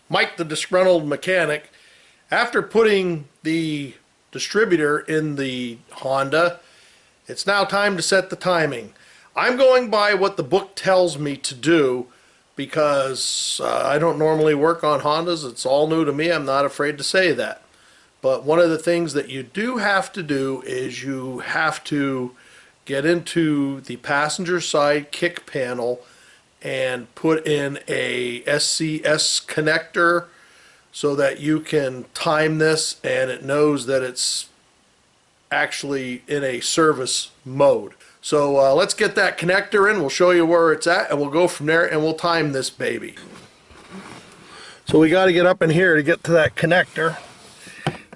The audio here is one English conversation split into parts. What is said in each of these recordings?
Mike the Disgruntled Mechanic. After putting the distributor in the Honda, it's now time to set the timing. I'm going by what the book tells me to do because I don't normally work on Hondas. It's all new to me. I'm not afraid to say that. But one of the things that you do have to do is you have to get into the passenger side kick panel and put in a SCS connector so that you can time this and it knows that it's actually in a service mode. So let's get that connector in. We'll show you where it's at and we'll go from there and we'll time this baby. So we got to get up in here to get to that connector.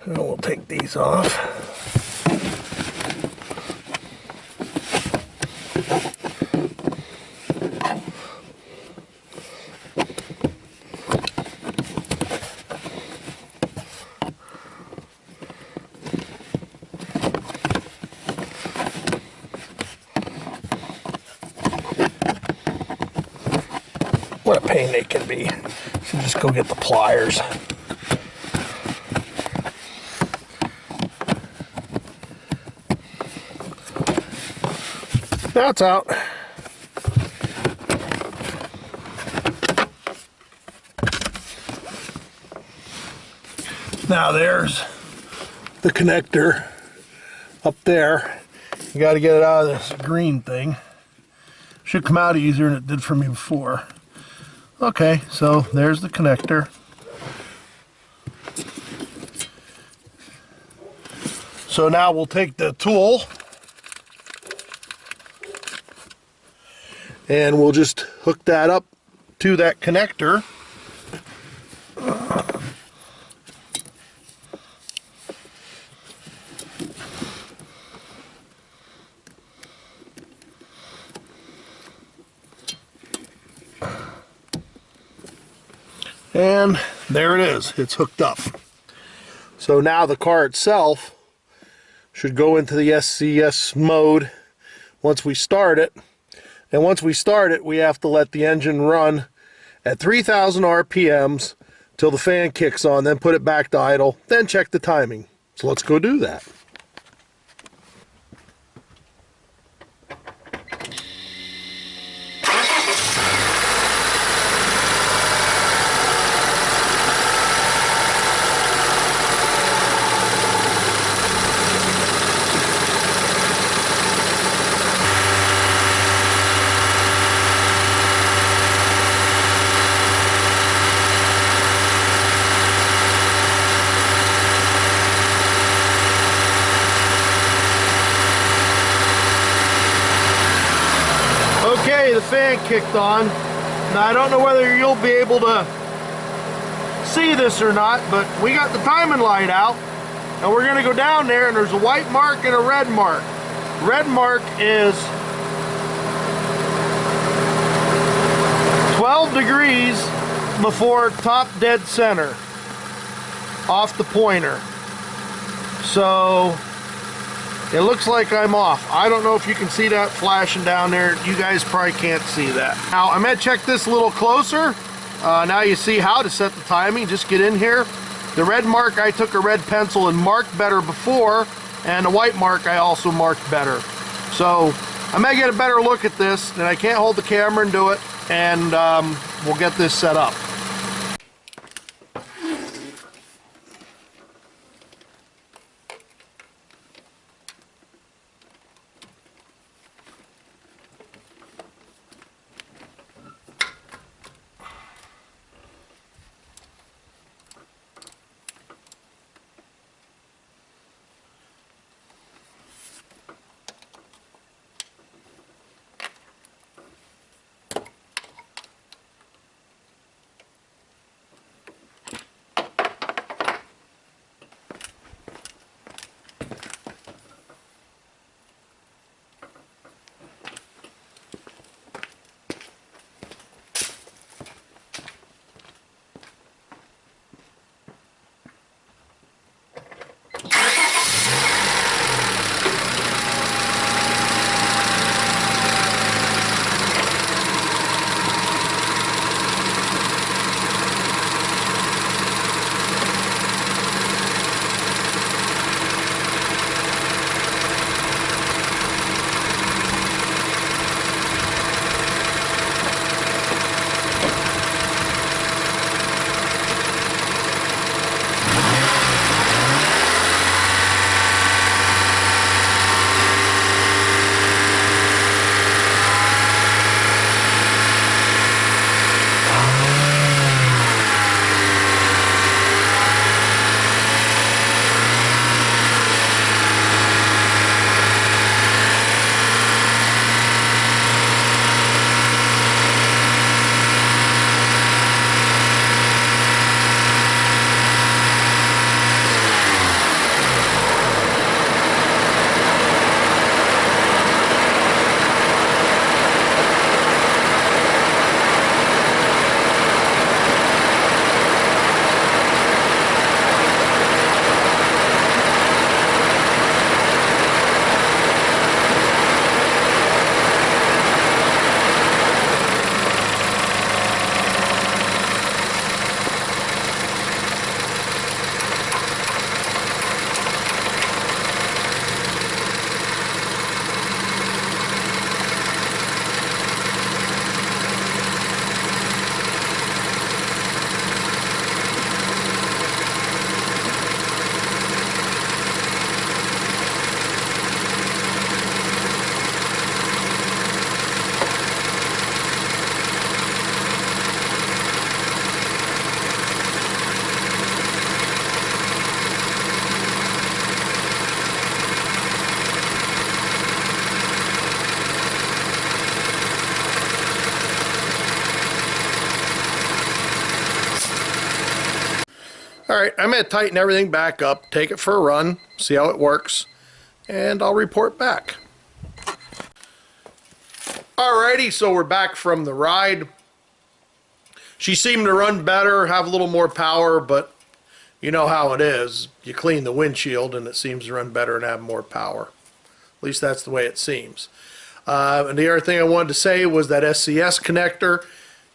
And we'll take these off. What a pain they can be. So just go get the pliers. Now it's out. Now there's the connector up there. You got to get it out of this green thing. Should come out easier than it did for me before. Okay, so there's the connector. So now we'll take the tool and we'll just hook that up to that connector. And there it is, it's hooked up. So now the car itself should go into the SCS mode once we start it. And once we start it, we have to let the engine run at 3,000 RPMs till the fan kicks on, then put it back to idle, then check the timing. So let's go do that. Okay, the fan kicked on. Now I don't know whether you'll be able to see this or not, but we got the timing light out and we're gonna go down there and there's a white mark and a red mark. Red mark is 12 degrees before top dead center off the pointer. So it looks like I'm off. I don't know if you can see that flashing down there. You guys probably can't see that. Now, I'm gonna check this a little closer. Now you see how to set the timing. Just get in here. The red mark, I took a red pencil and marked better before, and the white mark I also marked better. So I'm gonna get a better look at this, and I can't hold the camera and do it, and we'll get this set up. Alright, I'm going to tighten everything back up, take it for a run, see how it works, and I'll report back. Alrighty, so we're back from the ride. She seemed to run better, have a little more power, but you know how it is. You clean the windshield and it seems to run better and have more power. At least that's the way it seems. And the other thing I wanted to say was that SCS connector.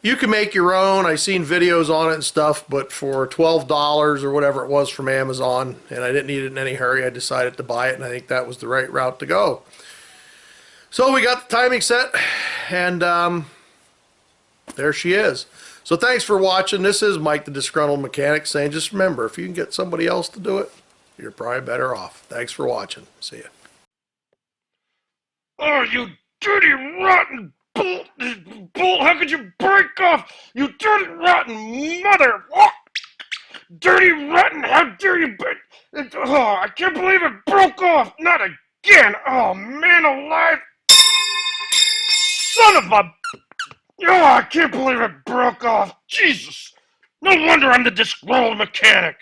You can make your own. I've seen videos on it and stuff, but for $12 or whatever it was from Amazon, and I didn't need it in any hurry, I decided to buy it, and I think that was the right route to go. So we got the timing set, and there she is. So thanks for watching. This is Mike the Disgruntled Mechanic saying, just remember, if you can get somebody else to do it, you're probably better off. Thanks for watching. See ya. Oh, you dirty, rotten bolt! How could you break off? You dirty, rotten mother! Oh, dirty, rotten! How dare you break? Oh, I can't believe it broke off! Not again! Oh, man alive! Son of a... Oh, I can't believe it broke off! Jesus! No wonder I'm the disgruntled mechanic!